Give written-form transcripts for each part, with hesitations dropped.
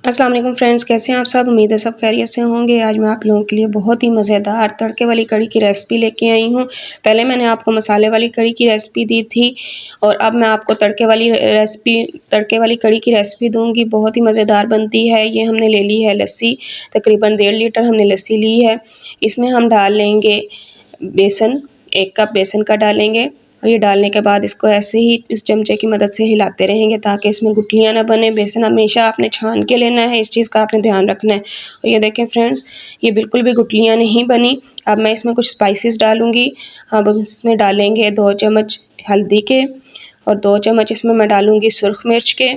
अस्सलाम वालेकुम फ्रेंड्स, कैसे हैं आप सब। उम्मीद है सब खैरियत से होंगे। आज मैं आप लोगों के लिए बहुत ही मज़ेदार तड़के वाली कढ़ी की रेसिपी लेके आई हूँ। पहले मैंने आपको मसाले वाली कढ़ी की रेसिपी दी थी और अब मैं आपको तड़के वाली कढ़ी की रेसिपी दूँगी। बहुत ही मज़ेदार बनती है। ये हमने ले ली है लस्सी, तकरीबन 1.5 लीटर हमने लस्सी ली है। इसमें हम डाल लेंगे बेसन, 1 कप बेसन का डालेंगे और ये डालने के बाद इसको ऐसे ही इस चमचे की मदद से हिलाते रहेंगे ताकि इसमें गुठलियाँ ना बने। बेसन हमेशा आपने छान के लेना है, इस चीज़ का आपने ध्यान रखना है। और ये देखें फ्रेंड्स, ये बिल्कुल भी गुठलियाँ नहीं बनी। अब मैं इसमें कुछ स्पाइसेस डालूँगी। अब इसमें डालेंगे 2 चम्मच हल्दी के और 2 चम्मच इसमें मैं डालूँगी सुर्ख मिर्च के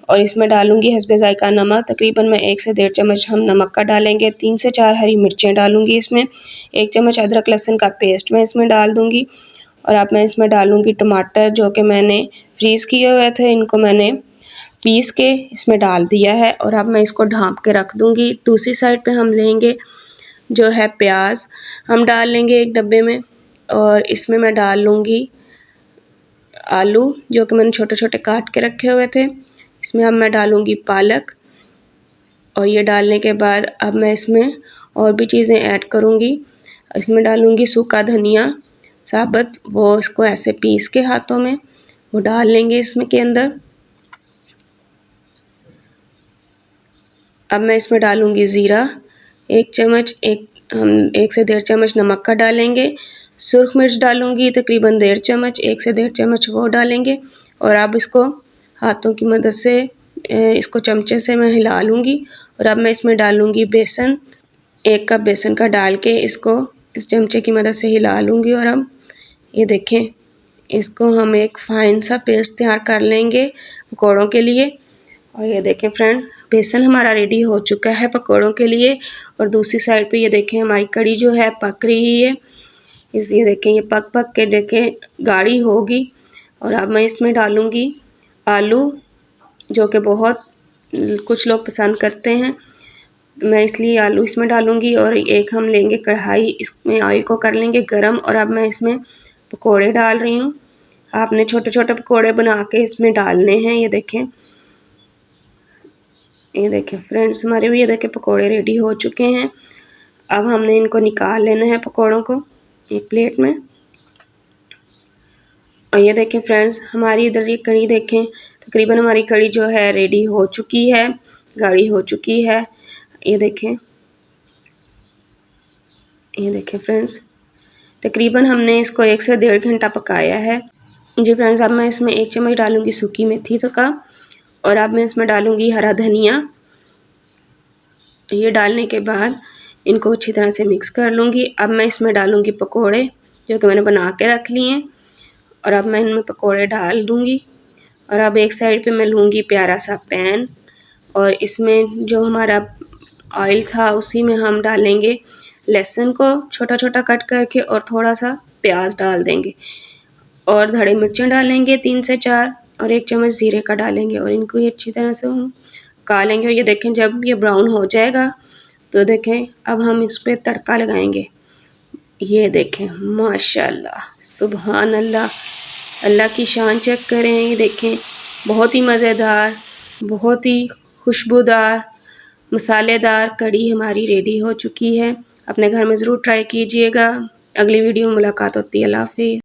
और इसमें डालूँगी हस्बे ज़ायक़ा नमक। तकरीबन मैं 1 से 1.5 चम्मच हम नमक का डालेंगे। 3 से 4 हरी मिर्चें डालूँगी इसमें। 1 चम्मच अदरक लहसुन का पेस्ट मैं इसमें डाल दूँगी और अब मैं इसमें डालूँगी टमाटर जो कि मैंने फ्रीज़ किए हुए थे, इनको मैंने पीस के इसमें डाल दिया है और अब मैं इसको ढाँप के रख दूँगी। दूसरी साइड पे हम लेंगे जो है प्याज, हम डाल लेंगे 1 डब्बे में और इसमें मैं डाल लूँगी आलू जो कि मैंने छोटे-छोटे काट के रखे हुए थे। इसमें अब मैं डालूँगी पालक और ये डालने के बाद अब मैं इसमें और भी चीज़ें ऐड करूँगी। इसमें डालूँगी सूखा धनिया साबुत, वो इसको ऐसे पीस के हाथों में वो डाल लेंगे इसमें के अंदर। अब मैं इसमें डालूँगी ज़ीरा 1 चम्मच, 1 से 1.5 चम्मच नमक का डालेंगे। सुर्ख मिर्च डालूँगी तकरीबन 1.5 चम्मच, 1 से 1.5 चम्मच वो डालेंगे और अब इसको हाथों की मदद से इसको चमचे से मैं हिला लूँगी और अब मैं इसमें डालूँगी बेसन। 1 कप बेसन का डाल के इसको इस चमचे की मदद से हिला लूँगी और अब ये देखें, इसको हम एक फ़ाइन सा पेस्ट तैयार कर लेंगे पकौड़ों के लिए। और ये देखें फ्रेंड्स, बेसन हमारा रेडी हो चुका है पकौड़ों के लिए। और दूसरी साइड पे ये देखें हमारी कढ़ी जो है पक रही है। ये देखें, ये पक के देखें गाढ़ी होगी। और अब मैं इसमें डालूँगी आलू जो कि बहुत कुछ लोग पसंद करते हैं, तो मैं इसलिए आलू इसमें डालूँगी। और एक हम लेंगे कढ़ाई, इसमें ऑयल को कर लेंगे गरम और अब मैं इसमें पकोड़े डाल रही हूँ। आपने छोटे-छोटे पकोड़े बना के इसमें डालने हैं। ये देखें फ्रेंड्स, हमारे भी ये देखें पकोड़े रेडी हो चुके हैं। अब हमने इनको निकाल लेना है पकोड़ों को एक प्लेट में। और ये देखें फ्रेंड्स, हमारी इधर ये कढ़ी देखें, तकरीबन हमारी कढ़ी जो है रेडी हो चुकी है, गाढ़ी हो चुकी है। ये देखें फ्रेंड्स, तकरीबन हमने इसको 1 से 1.5 घंटा पकाया है। जी फ्रेंड्स, अब मैं इसमें 1 चम्मच डालूँगी सूखी मेथी का और अब मैं इसमें डालूँगी हरा धनिया। ये डालने के बाद इनको अच्छी तरह से मिक्स कर लूँगी। अब मैं इसमें डालूँगी पकोड़े जो कि मैंने बना के रख लिए हैं और अब मैं इनमें पकोड़े डाल दूँगी। और अब एक साइड पे मैं लूँगी प्यारा सा पैन और इसमें जो हमारा ऑयल था उसी में हम डालेंगे लहसुन को छोटा-छोटा कट करके और थोड़ा सा प्याज डाल देंगे और हरी मिर्चें डालेंगे 3 से 4 और 1 चम्मच ज़ीरे का डालेंगे और इनको ये अच्छी तरह से हम पका लेंगे। और ये देखें, जब ये ब्राउन हो जाएगा तो देखें अब हम इस पे तड़का लगाएंगे। ये देखें माशाल्लाह, सुभान अल्लाह, अल्लाह की शान चेक करें। ये देखें, बहुत ही मज़ेदार, बहुत ही खुशबूदार, मसालेदार कढ़ी हमारी रेडी हो चुकी है। अपने घर में ज़रूर ट्राई कीजिएगा। अगली वीडियो में मुलाकात होती है। अल्लाह हाफ़िज़।